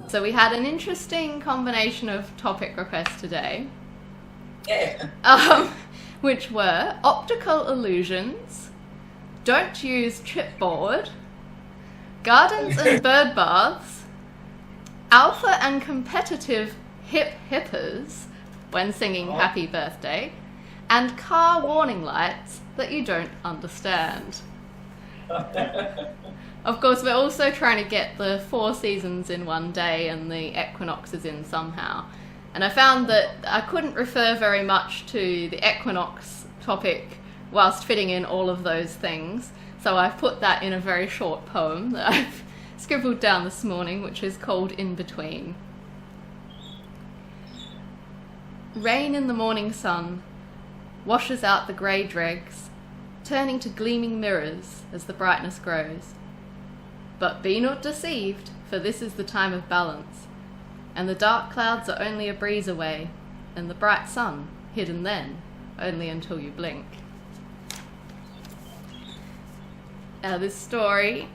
So we had an interesting combination of topic requests today. Yeah. Which were optical illusions, don't use chipboard, gardens and bird baths, alpha and competitive hippers when singing happy birthday, and car warning lights that you don't understand. Of course, we're also trying to get the 4 seasons in one day and the equinoxes in somehow. And I found that I couldn't refer very much to the equinox topic whilst fitting in all of those things. So I've put that in a very short poem that I've scribbled down this morning, which is called In Between. Rain in the morning sun washes out the grey dregs, turning to gleaming mirrors as the brightness grows. But be not deceived, for this is the time of balance, and the dark clouds are only a breeze away, and the bright sun hidden then, only until you blink. Now this story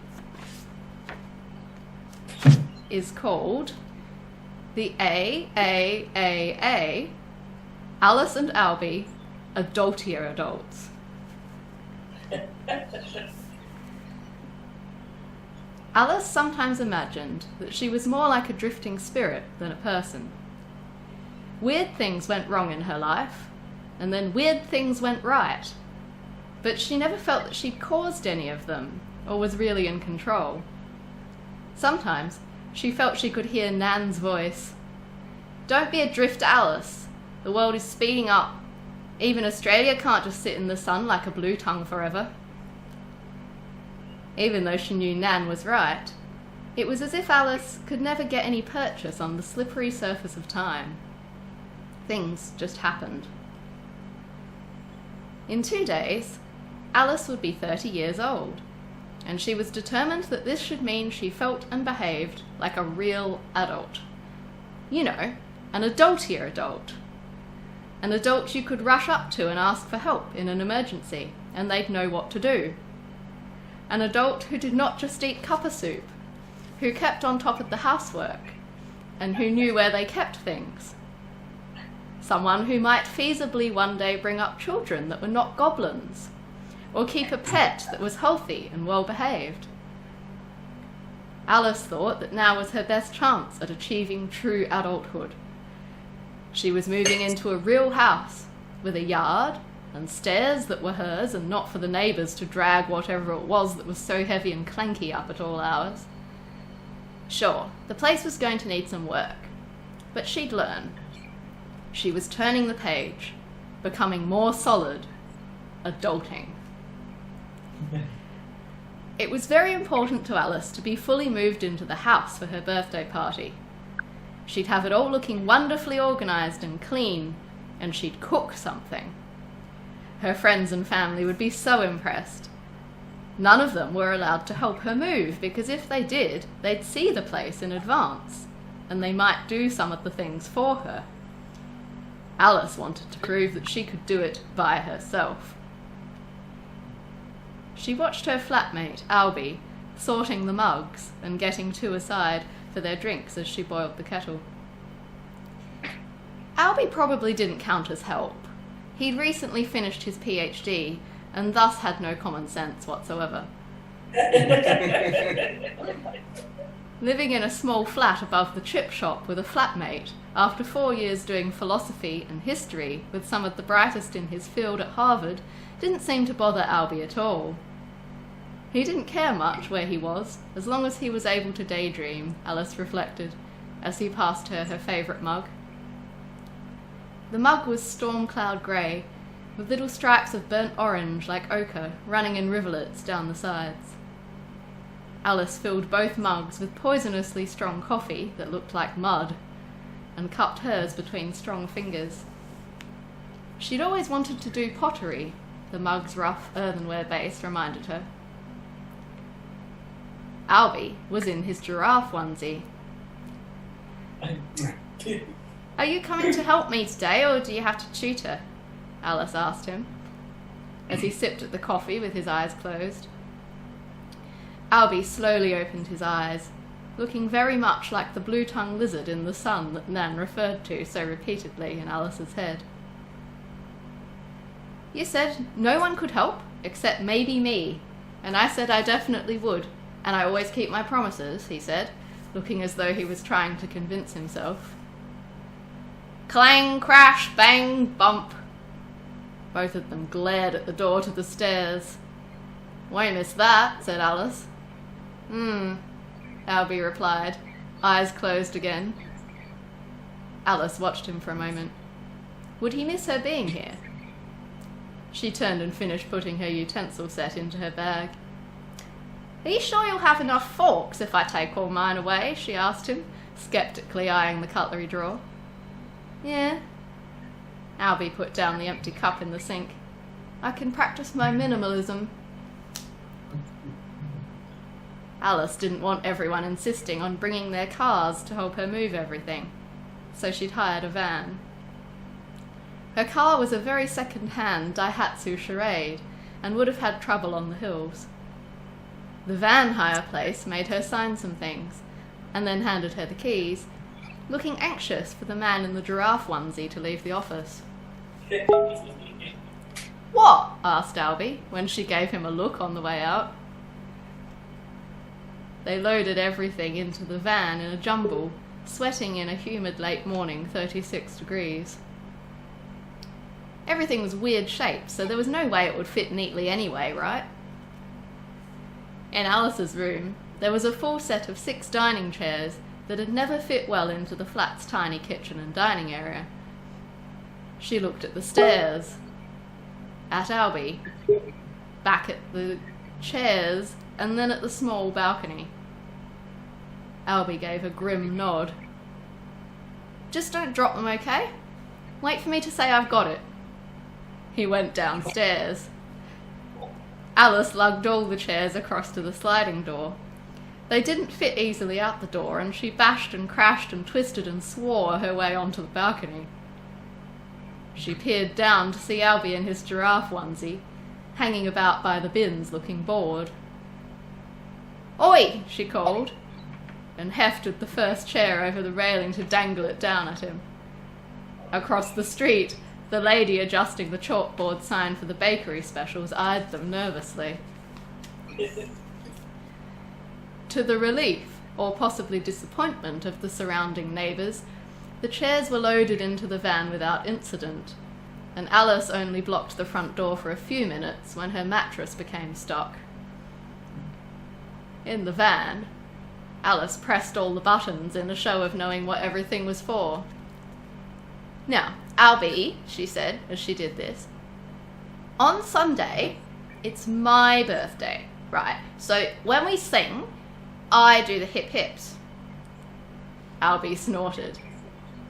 is called The AAAA, Alice and Albie, Adultier Adults. Alice sometimes imagined that she was more like a drifting spirit than a person. Weird things went wrong in her life, and then weird things went right. But she never felt that she'd caused any of them, or was really in control. Sometimes she felt she could hear Nan's voice. Don't be adrift, Alice. The world is speeding up. Even Australia can't just sit in the sun like a blue tongue forever. Even though she knew Nan was right, it was as if Alice could never get any purchase on the slippery surface of time. Things just happened. In 2 days, Alice would be 30 years old, and she was determined that this should mean she felt and behaved like a real adult. You know, an adultier adult. An adult you could rush up to and ask for help in an emergency, and they'd know what to do. An adult who did not just eat cuppa soup, who kept on top of the housework, and who knew where they kept things. Someone who might feasibly one day bring up children that were not goblins, or keep a pet that was healthy and well behaved. Alice thought that now was her best chance at achieving true adulthood. She was moving into a real house, with a yard, and stairs that were hers and not for the neighbours to drag whatever it was that was so heavy and clanky up at all hours. Sure, the place was going to need some work, but she'd learn. She was turning the page, becoming more solid, adulting. It was very important to Alice to be fully moved into the house for her birthday party. She'd have it all looking wonderfully organised and clean, and she'd cook something. Her friends and family would be so impressed. None of them were allowed to help her move, because if they did, they'd see the place in advance, and they might do some of the things for her. Alice wanted to prove that she could do it by herself. She watched her flatmate, Albie, sorting the mugs and getting 2 aside for their drinks as she boiled the kettle. Albie probably didn't count as help. He'd recently finished his PhD and thus had no common sense whatsoever. Living in a small flat above the chip shop with a flatmate, after 4 years doing philosophy and history with some of the brightest in his field at Harvard, didn't seem to bother Albie at all. He didn't care much where he was, as long as he was able to daydream, Alice reflected, as he passed her her favourite mug. The mug was storm cloud grey, with little stripes of burnt orange like ochre running in rivulets down the sides. Alice filled both mugs with poisonously strong coffee that looked like mud, and cupped hers between strong fingers. She'd always wanted to do pottery, the mug's rough earthenware base reminded her. Albie was in his giraffe onesie. Are you coming to help me today, or do you have to tutor? Alice asked him, as he sipped at the coffee with his eyes closed. Albie slowly opened his eyes. looking very much like the blue-tongued lizard in the sun that Nan referred to so repeatedly in Alice's head. "You said no one could help, except maybe me, and I said I definitely would, and I always keep my promises," he said, looking as though he was trying to convince himself. Clang, crash, bang, bump. Both of them glared at the door to the stairs. "Won't miss that," said Alice. Albie replied, eyes closed again. Alice watched him for a moment. Would he miss her being here? She turned and finished putting her utensil set into her bag. "Are you sure you'll have enough forks if I take all mine away?" she asked him, skeptically eyeing the cutlery drawer. "Yeah." Albie put down the empty cup in the sink. "I can practice my minimalism." Alice didn't want everyone insisting on bringing their cars to help her move everything, so she'd hired a van. Her car was a very second-hand Daihatsu Charade and would have had trouble on the hills. The van hire place made her sign some things, and then handed her the keys, looking anxious for the man in the giraffe onesie to leave the office. "What?" asked Albie, when she gave him a look on the way out. They loaded everything into the van in a jumble, sweating in a humid late morning, 36 degrees. Everything was weird shaped, so there was no way it would fit neatly anyway, right? In Alice's room, there was a full set of 6 dining chairs that had never fit well into the flat's tiny kitchen and dining area. She looked at the stairs, at Albie, back at the chairs, and then at the small balcony. Albie gave a grim nod. "Just don't drop them, okay? Wait for me to say I've got it." He went downstairs. Alice lugged all the chairs across to the sliding door. They didn't fit easily out the door, and she bashed and crashed and twisted and swore her way onto the balcony. She peered down to see Albie in his giraffe onesie, hanging about by the bins looking bored. "Oi!" she called, and hefted the first chair over the railing to dangle it down at him. Across the street, the lady adjusting the chalkboard sign for the bakery specials eyed them nervously. To the relief, or possibly disappointment, of the surrounding neighbours, the chairs were loaded into the van without incident, and Alice only blocked the front door for a few minutes when her mattress became stuck. In the van, Alice pressed all the buttons in a show of knowing what everything was for. "Now, Albie," she said as she did this, "on Sunday, it's my birthday, right? So when we sing, I do the hip hips." Albie snorted.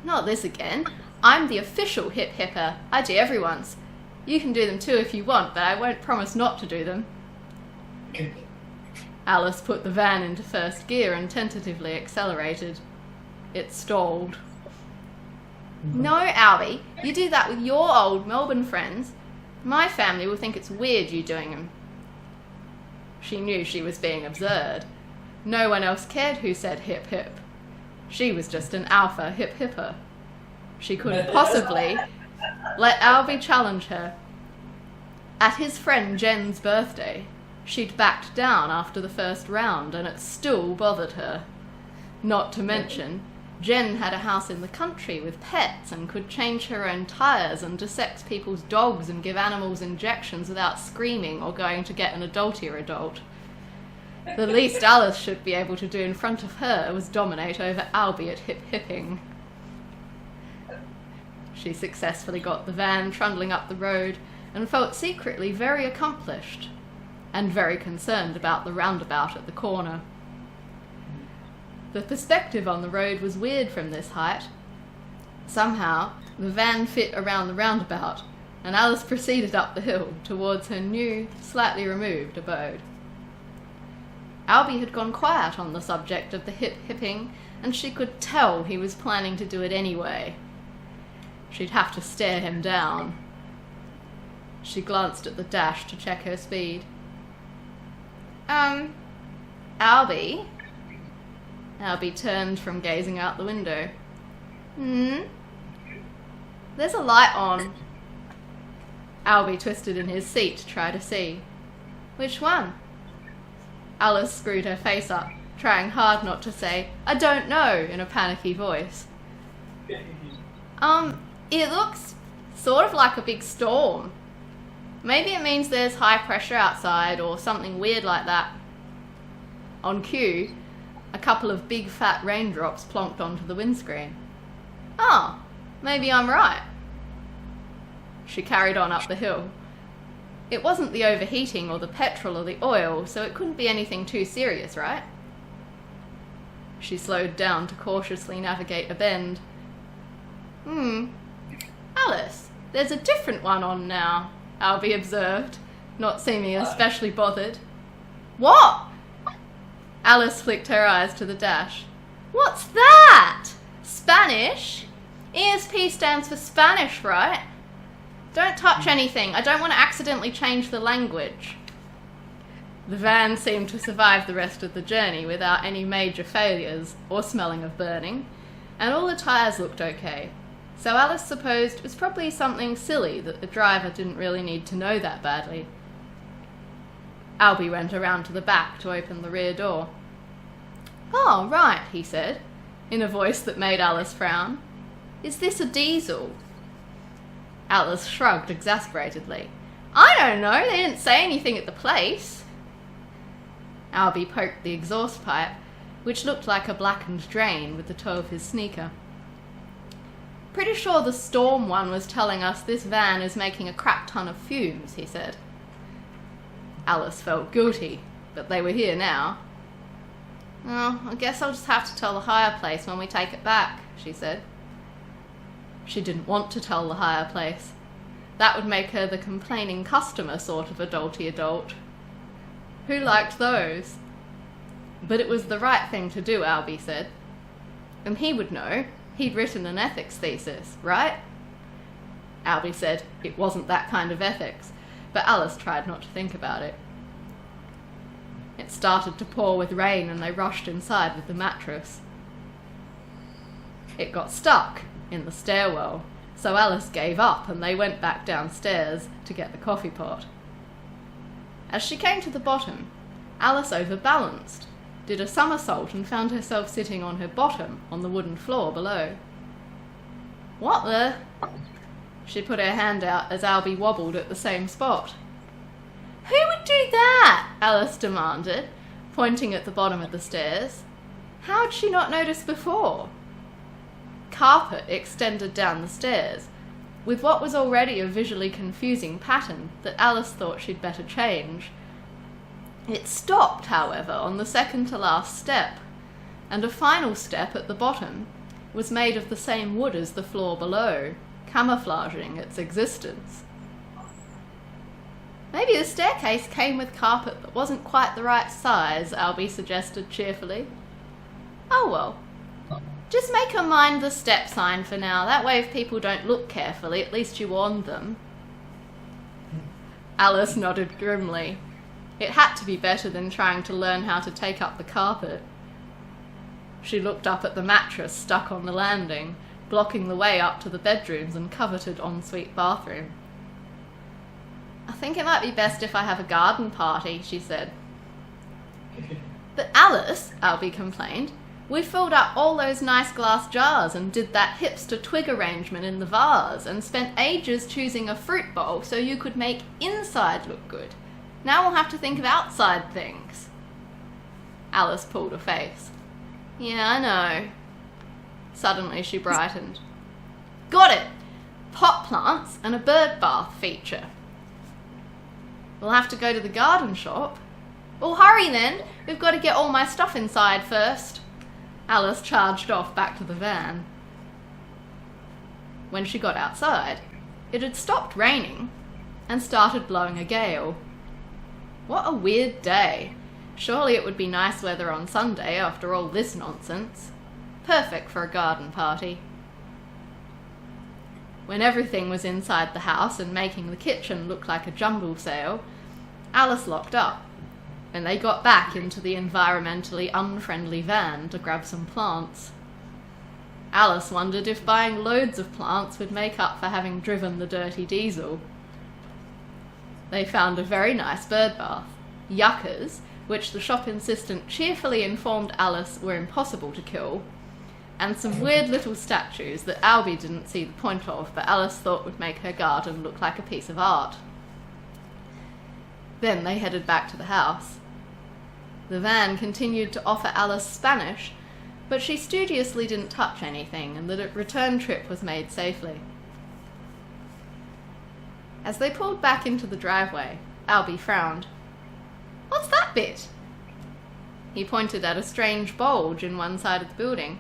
"Not this again. I'm the official hip hipper. I do everyone's. You can do them too if you want, but I won't promise not to do them." Alice put the van into first gear and tentatively accelerated. It stalled. "No, Albie, you do that with your old Melbourne friends. My family will think it's weird you doing them." She knew she was being absurd. No one else cared who said hip hip. She was just an alpha hip hipper. She couldn't possibly let Albie challenge her. At his friend Jen's birthday, she'd backed down after the first round, and it still bothered her. Not to mention, Jen had a house in the country with pets and could change her own tyres and dissect people's dogs and give animals injections without screaming or going to get an Adultier adult. The least Alice should be able to do in front of her was dominate over Albie at hip-hipping. She successfully got the van trundling up the road and felt secretly very accomplished and very concerned about the roundabout at the corner. The perspective on the road was weird from this height. Somehow, the van fit around the roundabout, and Alice proceeded up the hill towards her new, slightly removed abode. Albie had gone quiet on the subject of the hip-hipping, and she could tell he was planning to do it anyway. She'd have to stare him down. She glanced at the dash to check her speed. Albie?" Albie turned from gazing out the window. There's a light on. Albie twisted in his seat to try to see. Which one? Alice screwed her face up, trying hard not to say, "I don't know," in a panicky voice. It looks sort of like a big storm. Maybe it means there's high pressure outside or something weird like that. On cue, a couple of big fat raindrops plonked onto the windscreen. Oh, maybe I'm right. She carried on up the hill. It wasn't the overheating or the petrol or the oil, so it couldn't be anything too serious, right? She slowed down to cautiously navigate a bend. Alice, there's a different one on now, Albie observed, not seeming especially bothered. What? Alice flicked her eyes to the dash. What's that? Spanish? ESP stands for Spanish, right? Don't touch anything. I don't want to accidentally change the language. The van seemed to survive the rest of the journey without any major failures or smelling of burning, and all the tyres looked okay. So Alice supposed it was probably something silly that the driver didn't really need to know that badly. Albie went around to the back to open the rear door. Oh, right, he said, in a voice that made Alice frown. Is this a diesel? Alice shrugged exasperatedly. I don't know, they didn't say anything at the place. Albie poked the exhaust pipe, which looked like a blackened drain, with the toe of his sneaker. Pretty sure the storm one was telling us this van is making a crap ton of fumes, he said. Alice felt guilty, but they were here now. Oh, I guess I'll just have to tell the hire place when we take it back, she said. She didn't want to tell the hire place. That would make her the complaining customer sort of adulty adult. Who liked those? But it was the right thing to do, Albie said. And he would know. He'd written an ethics thesis, right? Albie said it wasn't that kind of ethics, but Alice tried not to think about it. It started to pour with rain and they rushed inside with the mattress. It got stuck in the stairwell, so Alice gave up and they went back downstairs to get the coffee pot. As she came to the bottom, Alice overbalanced, did a somersault and found herself sitting on her bottom on the wooden floor below. What the? She put her hand out as Albie wobbled at the same spot. Who would do that? Alice demanded, pointing at the bottom of the stairs. How'd she not notice before? Carpet extended down the stairs, with what was already a visually confusing pattern that Alice thought she'd better change. It stopped, however, on the second to last step, and a final step at the bottom was made of the same wood as the floor below, camouflaging its existence. Maybe the staircase came with carpet that wasn't quite the right size, Albie suggested cheerfully. Oh well. Just make her mind the step sign for now, that way if people don't look carefully, at least you warned them. Alice nodded grimly. It had to be better than trying to learn how to take up the carpet. She looked up at the mattress stuck on the landing, blocking the way up to the bedrooms and coveted ensuite bathroom. I think it might be best if I have a garden party, she said. But Alice, Albie complained, we filled up all those nice glass jars and did that hipster twig arrangement in the vase and spent ages choosing a fruit bowl so you could make inside look good. Now we'll have to think of outside things. Alice pulled a face. Yeah, I know. Suddenly she brightened. Got it! Pot plants and a bird bath feature. We'll have to go to the garden shop. Well, hurry then. We've got to get all my stuff inside first. Alice charged off back to the van. When she got outside, it had stopped raining and started blowing a gale. What a weird day. Surely it would be nice weather on Sunday after all this nonsense. Perfect for a garden party. When everything was inside the house and making the kitchen look like a jumble sale, Alice locked up. and they got back into the environmentally unfriendly van to grab some plants. Alice wondered if buying loads of plants would make up for having driven the dirty diesel. They found a very nice bird bath, yuccas, which the shop assistant cheerfully informed Alice were impossible to kill, and some weird little statues that Albie didn't see the point of, but Alice thought would make her garden look like a piece of art. Then they headed back to the house. The van continued to offer Alice Spanish, but she studiously didn't touch anything, and the return trip was made safely. As they pulled back into the driveway, Albie frowned. "What's that bit?" He pointed at a strange bulge in one side of the building.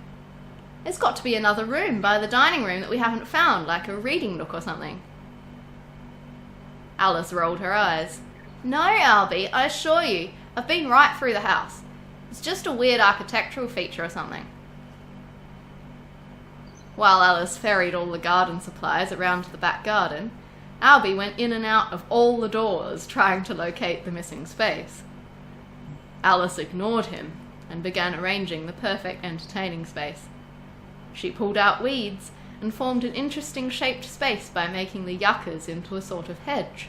"There's got to be another room by the dining room that we haven't found, like a reading nook or something." Alice rolled her eyes. "No, Albie, I assure you, I've been right through the house. It's just a weird architectural feature or something." While Alice ferried all the garden supplies around to the back garden, Albie went in and out of all the doors trying to locate the missing space. Alice ignored him and began arranging the perfect entertaining space. She pulled out weeds and formed an interesting shaped space by making the yuccas into a sort of hedge.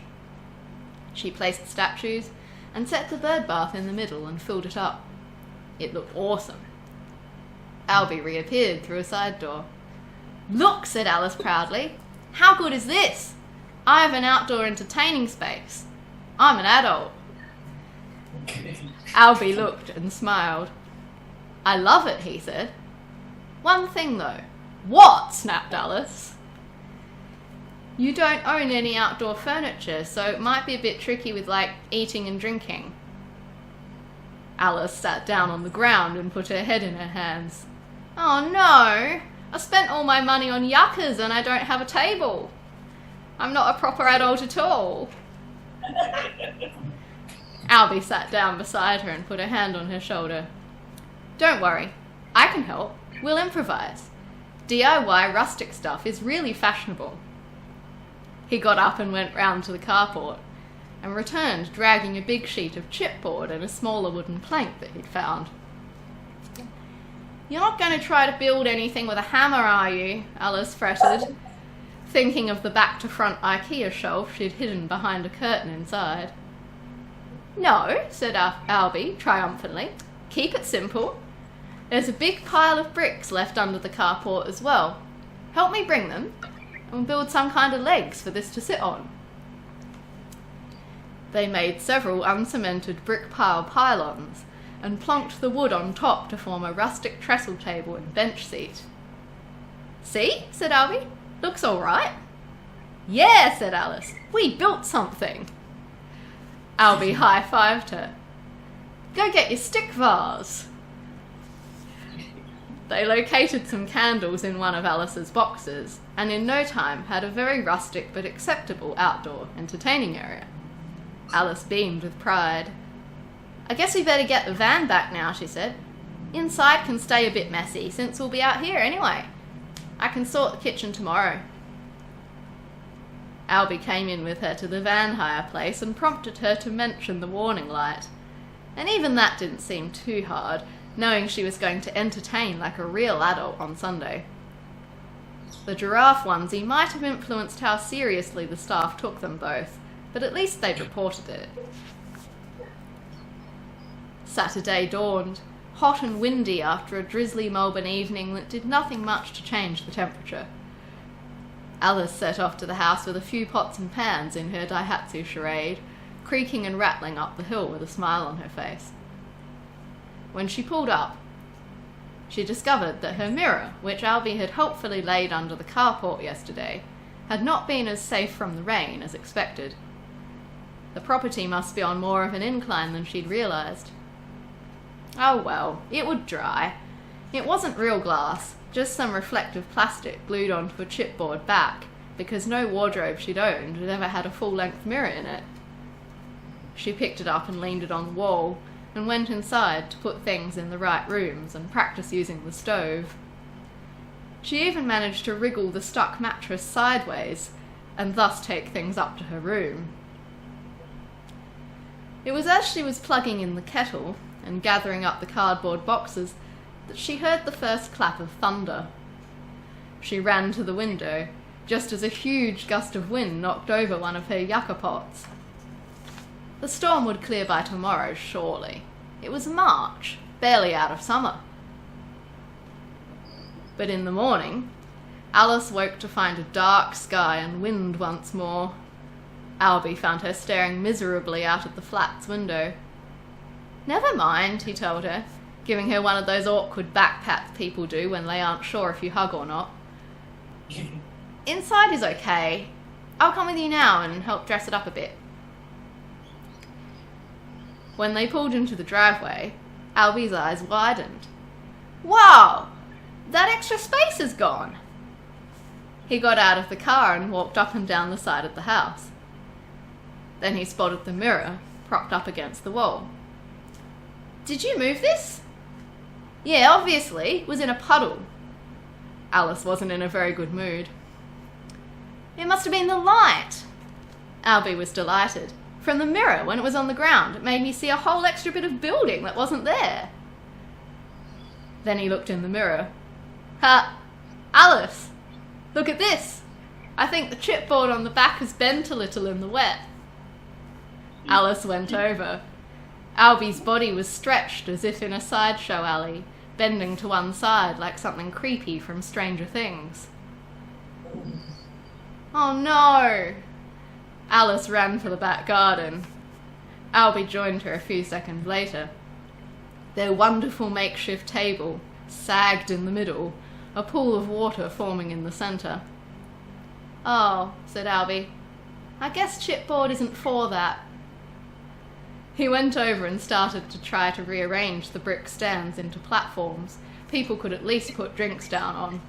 She placed statues and set the bird bath in the middle and filled it up. It looked awesome. Albie reappeared through a side door. "Look," said Alice proudly. "How good is this? I have an outdoor entertaining space. I'm an adult." Albie looked and smiled. "I love it," he said. "One thing though." "What?" snapped Alice. "You don't own any outdoor furniture, so it might be a bit tricky with, like, eating and drinking." Alice sat down on the ground and put her head in her hands. "Oh no! I spent all my money on yuccas and I don't have a table. I'm not a proper adult at all." Albie sat down beside her and put a hand on her shoulder. "Don't worry, I can help. We'll improvise. DIY rustic stuff is really fashionable." He got up and went round to the carport, and returned dragging a big sheet of chipboard and a smaller wooden plank that he'd found. "You're not going to try to build anything with a hammer, are you?" Alice fretted, thinking of the back-to-front IKEA shelf she'd hidden behind a curtain inside. "No," said Albie triumphantly. "Keep it simple. There's a big pile of bricks left under the carport as well. Help me bring them, and we'll build some kind of legs for this to sit on." They made several uncemented brick pylons, and plonked the wood on top to form a rustic trestle table and bench seat. "See?" said Albie. "Looks all right." "Yeah," said Alice. "We built something." Albie high-fived her. "Go get your stick vase." They located some candles in one of Alice's boxes, and in no time had a very rustic but acceptable outdoor entertaining area. Alice beamed with pride. "I guess we better get the van back now," she said. "Inside can stay a bit messy, since we'll be out here anyway. I can sort the kitchen tomorrow." Albie came in with her to the van hire place and prompted her to mention the warning light. And even that didn't seem too hard, knowing she was going to entertain like a real adult on Sunday. The giraffe onesie might have influenced how seriously the staff took them both, but at least they'd reported it. Saturday dawned, hot and windy after a drizzly Melbourne evening that did nothing much to change the temperature. Alice set off to the house with a few pots and pans in her Daihatsu charade, creaking and rattling up the hill with a smile on her face. When she pulled up, she discovered that her mirror, which Albie had helpfully laid under the carport yesterday, had not been as safe from the rain as expected. The property must be on more of an incline than she'd realised. Oh well, it would dry. It wasn't real glass, just some reflective plastic glued onto a chipboard back, because no wardrobe she'd owned had ever had a full-length mirror in it. She picked it up and leaned it on the wall, and went inside to put things in the right rooms and practice using the stove. She even managed to wriggle the stuck mattress sideways, and thus take things up to her room. It was as she was plugging in the kettle and gathering up the cardboard boxes that she heard the first clap of thunder. She ran to the window, just as a huge gust of wind knocked over one of her yucca pots. The storm would clear by tomorrow, surely. It was March, barely out of summer. But in the morning, Alice woke to find a dark sky and wind once more. Albie found her staring miserably out of the flat's window. "Never mind," he told her, giving her one of those awkward back pats people do when they aren't sure if you hug or not. "Inside is okay. I'll come with you now and help dress it up a bit." When they pulled into the driveway, Albie's eyes widened. "Wow! That extra space is gone!" He got out of the car and walked up and down the side of the house. Then he spotted the mirror propped up against the wall. "Did you move this?" "Yeah, obviously. It was in a puddle." Alice wasn't in a very good mood. "It must have been the light." Albie was delighted. "From the mirror, when it was on the ground, it made me see a whole extra bit of building that wasn't there." Then he looked in the mirror. "Ha! Alice! Look at this! I think the chipboard on the back has bent a little in the wet." Alice went over. Albie's body was stretched as if in a sideshow alley, bending to one side like something creepy from Stranger Things. "Oh no!" Alice ran for the back garden. Albie joined her a few seconds later. Their wonderful makeshift table sagged in the middle, a pool of water forming in the centre. "Oh," said Albie, "I guess chipboard isn't for that." He went over and started to try to rearrange the brick stands into platforms people could at least put drinks down on.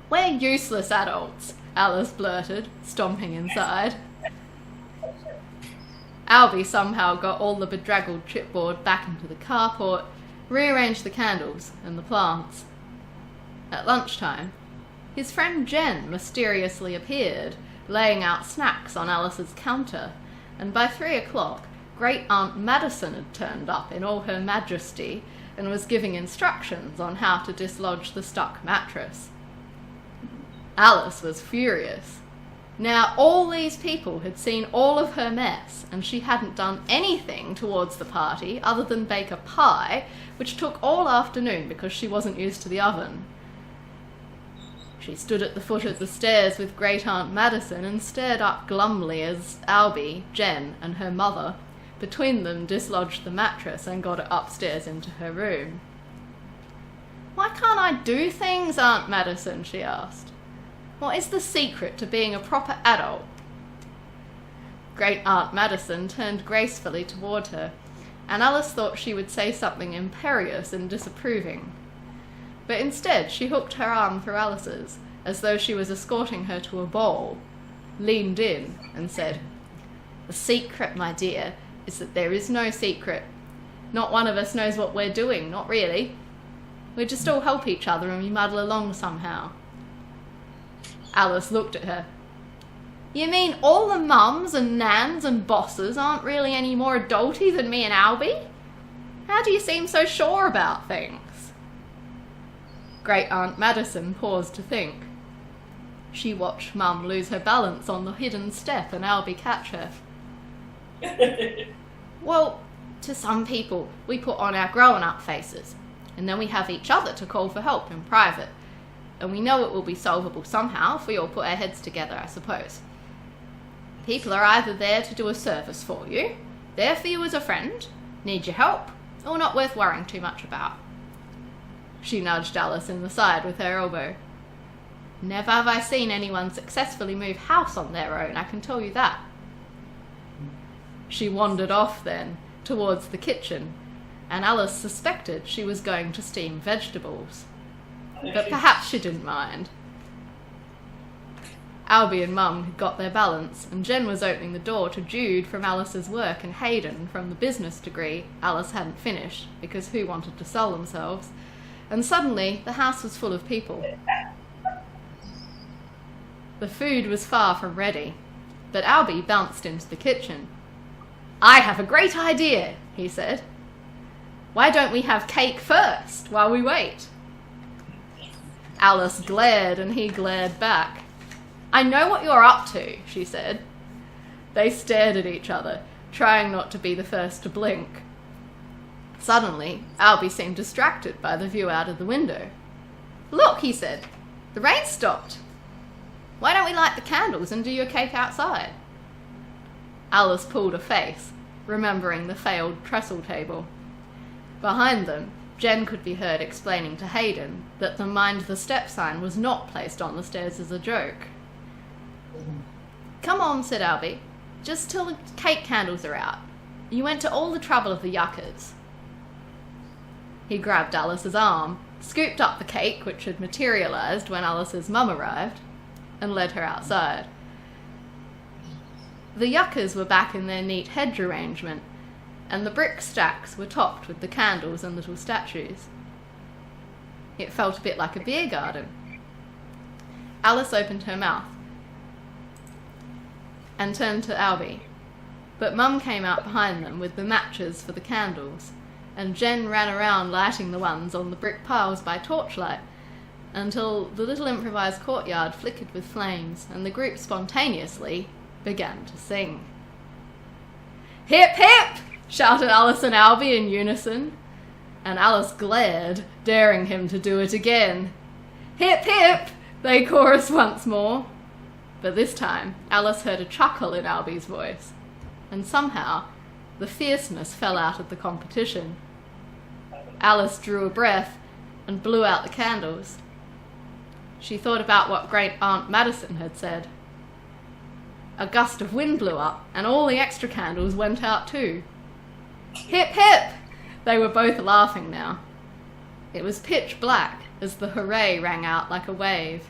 "We're useless adults," Alice blurted, stomping inside. Albie somehow got all the bedraggled chipboard back into the carport, rearranged the candles and the plants. At lunchtime, his friend Jen mysteriously appeared, laying out snacks on Alice's counter, and by 3 o'clock, Great Aunt Madison had turned up in all her majesty and was giving instructions on how to dislodge the stuck mattress. Alice was furious. Now all these people had seen all of her mess, and she hadn't done anything towards the party other than bake a pie, which took all afternoon because she wasn't used to the oven. She stood at the foot of the stairs with Great Aunt Madison and stared up glumly as Albie, Jen, and her mother, between them, dislodged the mattress and got it upstairs into her room. "Why can't I do things, Aunt Madison?" she asked. "What is the secret to being a proper adult?" Great Aunt Madison turned gracefully toward her, and Alice thought she would say something imperious and disapproving. But instead she hooked her arm through Alice's, as though she was escorting her to a ball, leaned in and said, "The secret, my dear, is that there is no secret. Not one of us knows what we're doing, not really. We just all help each other and we muddle along somehow." Alice looked at her. "You mean all the mums and nans and bosses aren't really any more adulty than me and Albie? How do you seem so sure about things?" Great Aunt Madison paused to think. She watched Mum lose her balance on the hidden step and Albie catch her. "Well, to some people, we put on our grown-up faces, and then we have each other to call for help in private. And we know it will be solvable somehow if we all put our heads together, I suppose. People are either there to do a service for you, there for you as a friend, need your help, or not worth worrying too much about." She nudged Alice in the side with her elbow. "Never have I seen anyone successfully move house on their own, I can tell you that." She wandered off then, towards the kitchen, and Alice suspected she was going to steam vegetables. But perhaps she didn't mind. Albie and Mum had got their balance, and Jen was opening the door to Jude from Alice's work and Hayden from the business degree Alice hadn't finished, because who wanted to sell themselves? And suddenly the house was full of people. The food was far from ready, but Albie bounced into the kitchen. I have a great idea, he said. Why don't we have cake first while we wait? Alice glared and he glared back. I know what you're up to, she said. They stared at each other, trying not to be the first to blink. Suddenly, Albie seemed distracted by the view out of the window. Look, he said, the rain stopped. Why don't we light the candles and do your cake outside? Alice pulled a face, remembering the failed trestle table. Behind them, Jen could be heard explaining to Hayden that the mind the step sign was not placed on the stairs as a joke. Come on, said Albie, just till the cake candles are out. You went to all the trouble of the yuccas. He grabbed Alice's arm, scooped up the cake, which had materialised when Alice's mum arrived, and led her outside. The yuccas were back in their neat hedge arrangement, and the brick stacks were topped with the candles and little statues. It felt a bit like a beer garden. Alice opened her mouth and turned to Albie, but Mum came out behind them with the matches for the candles, and Jen ran around lighting the ones on the brick piles by torchlight until the little improvised courtyard flickered with flames and the group spontaneously began to sing. Hip hip! Shouted Alice and Albie in unison, and Alice glared, daring him to do it again. Hip hip! They chorused once more. But this time, Alice heard a chuckle in Albie's voice, and somehow the fierceness fell out of the competition. Alice drew a breath and blew out the candles. She thought about what Great Aunt Madison had said. A gust of wind blew up, and all the extra candles went out too. Hip hip! They were both laughing now. It was pitch black as the hooray rang out like a wave.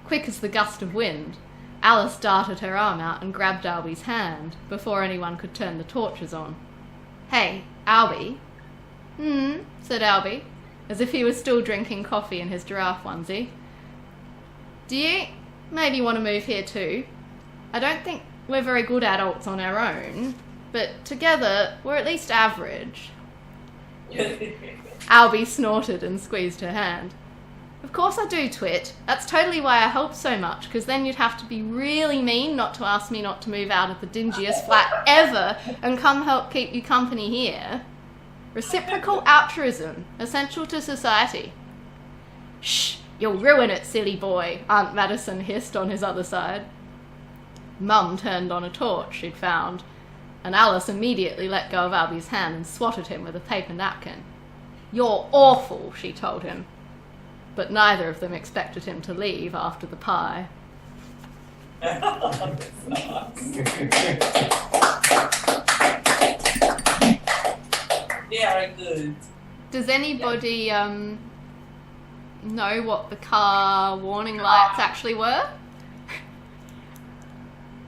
Quick as the gust of wind, Alice darted her arm out and grabbed Albie's hand before anyone could turn the torches on. Hey, Albie? Said Albie, as if he was still drinking coffee in his giraffe onesie. Do you maybe want to move here too? I don't think we're very good adults on our own, but together we're at least average. Albie snorted and squeezed her hand. Of course I do, Twit. That's totally why I help so much, because then you'd have to be really mean not to ask me not to move out of the dingiest flat ever and come help keep you company here. Reciprocal altruism, essential to society. Shh, you'll ruin it, silly boy, Aunt Madison hissed on his other side. Mum turned on a torch she'd found, and Alice immediately let go of Albie's hand and swatted him with a paper napkin. You're awful, she told him. But neither of them expected him to leave after the pie. Very good. Does anybody know what the car warning lights actually were?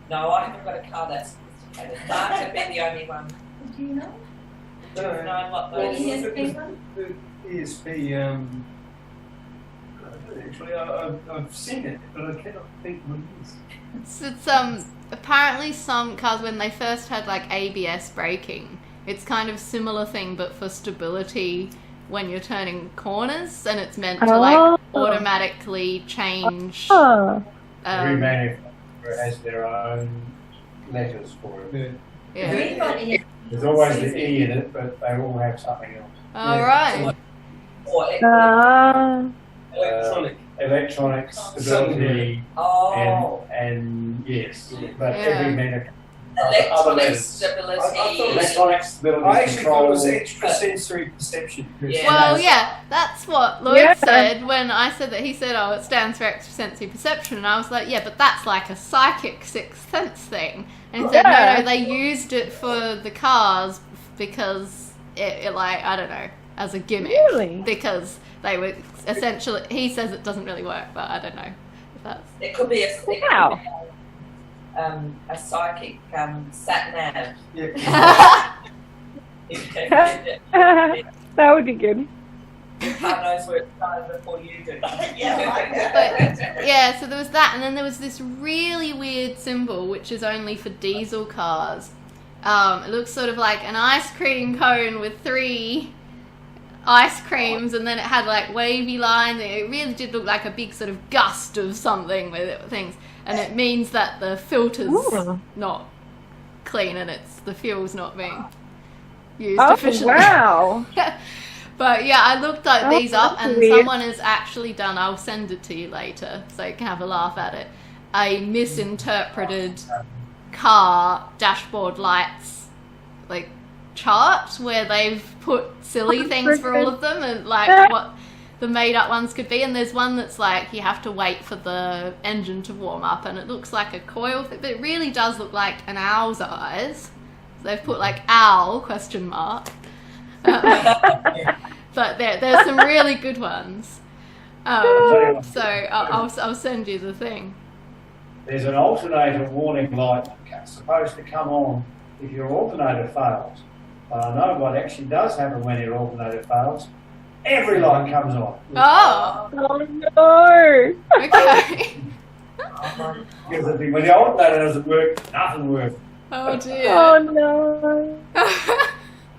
No, I haven't got a car that's sophisticated. Mark had been the only one. Do you know? Do you know what The those ESP one? The ESP, actually, I've seen it, but I cannot think what it is. It's apparently some cars, when they first had like ABS braking, it's kind of similar thing but for stability when you're turning corners, and it's meant to like automatically change. Every manufacturer has their own letters for it. Yeah. Everybody There's always the E in it, but they all have something else. All right. or Electronic. Stability, Oh, and yes, but Yeah. every manufacturer. electronic stability. Electronic stability I actually thought it was control. extrasensory perception. Yeah. Well, yeah, that's what Lloyd said when I said that. He said, oh, it stands for extrasensory perception. And I was like, yeah, but that's like a psychic sixth sense thing. And he said, no, they used it for the cars because it like, I don't know, as a gimmick. Really? Because they were essentially, he says it doesn't really work, but I don't know if that's... It could be a psychic sat nav. Yeah. That would be good. Car knows where it's started before you do. But yeah, so there was that, and then there was this really weird symbol which is only for diesel cars, It looks sort of like an ice cream cone with 3 ice creams, and then it had like wavy lines. It really did look like a big sort of gust of something with things, and it means that the filter's not clean and the fuel's not being used efficiently. Wow. But yeah, I looked these up, and weird. someone has actually done, I'll send it to you later so you can have a laugh at it, a misinterpreted car dashboard lights like chart where they've put silly things for all of them and like what the made up ones could be, and there's one that's like you have to wait for the engine to warm up and it looks like a coil thing, but it really does look like an owl's eyes, so they've put like owl ? But there's some really good ones, so I'll send you the thing. There's an alternator warning light supposed to come on if your alternator fails. But I know what actually does happen when your alternator fails. Every light comes on. Oh, Oh no. okay. Because when the alternator doesn't work, nothing works. Oh dear. Oh no.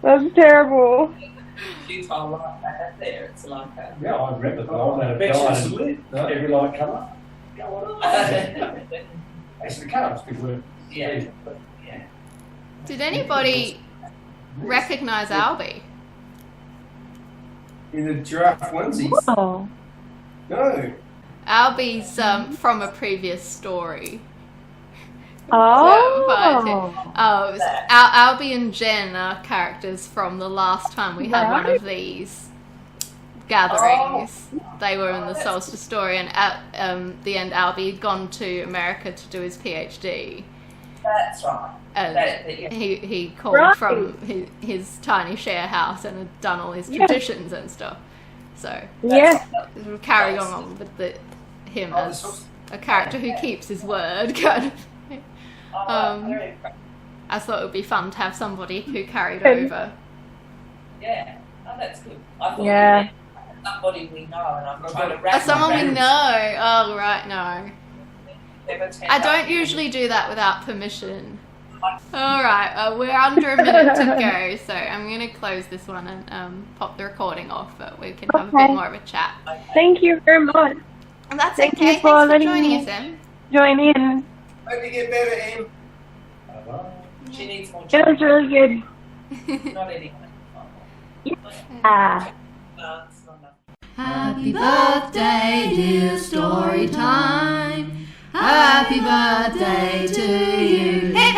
That's terrible. She's all like that there. It's like a... Yeah, I remember the alternator Bet died it's and lit. every light come up. Go on. Actually, the car still works. Yeah. Yeah. Did anybody recognize Albie? In the giraffe onesies. Oh. No. Albie's from a previous story. Oh. It was Albie and Jen are characters from the last time we had one of these gatherings. They were in the Solstice story, and at the end Albie had gone to America to do his PhD. That's right. And he called from his tiny share house and had done all his traditions and stuff. So Yeah. we're carrying on with him as a character who keeps his word, kind of. Very impressive. I thought it would be fun to have somebody who carried over. Yeah. Oh, that's good. I thought Yeah. you meant somebody we know, and I'm trying to wrap Someone my we brain know. Oh, right, no. never turned I up. don't usually do that without permission. Alright, we're under a minute to go, so I'm going to close this one and pop the recording off, but we can have a bit Okay. more of a chat. Thank you very much. And that's Thank okay. you for Thanks for letting joining me- us, Em. Join in. Hope you get better, Em. Bye-bye. She needs more It was really good. Not anything. Ah. It's not enough. Happy birthday, dear Storytime. Happy birthday to you. Hip